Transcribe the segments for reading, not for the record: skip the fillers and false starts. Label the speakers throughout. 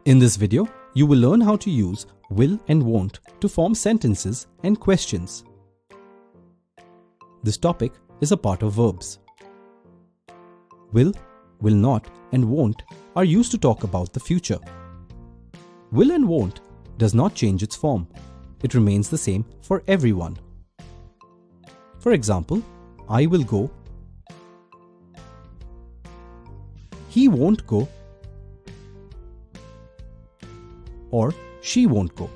Speaker 1: In this video, you will learn how to use will and won't to form sentences and questions. This topic is a part of verbs. Will not, and won't are used to talk about the future. Will and won't does not change its form. It remains the same for everyone. For example, I will go, he won't go, or she won't go.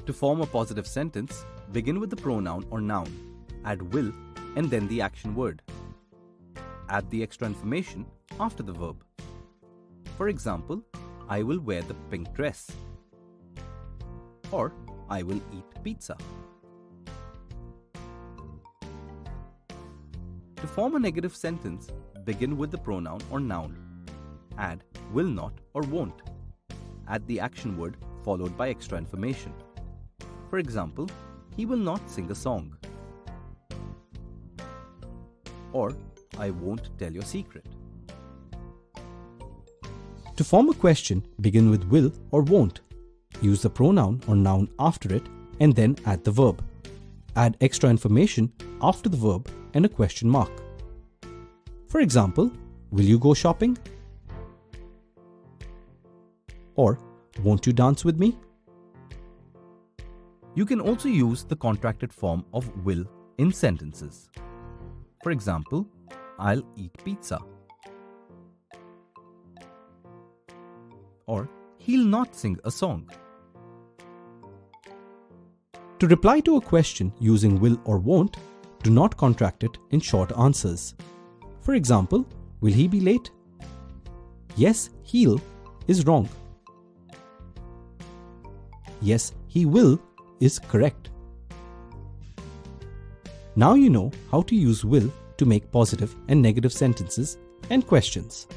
Speaker 1: To form a positive sentence, begin with the pronoun or noun, add will and then the action word. Add the extra information after the verb. For example, I will wear the pink dress, or I will eat pizza. To form a negative sentence, begin with the pronoun or noun. Add will not or won't. Add the action word followed by extra information. For example, he will not sing a song, or I won't tell your secret. To form a question, begin with will or won't. Use the pronoun or noun after it and then add the verb. Add extra information after the verb and a question mark. For example, will you go shopping? Or won't you dance with me? You can also use the contracted form of will in sentences. For example, I'll eat pizza. Or he'll not sing a song. To reply to a question using will or won't, do not contract it in short answers. For example, will he be late? Yes, he'll is wrong. Yes, he will is correct. Now you know how to use will to make positive and negative sentences and questions.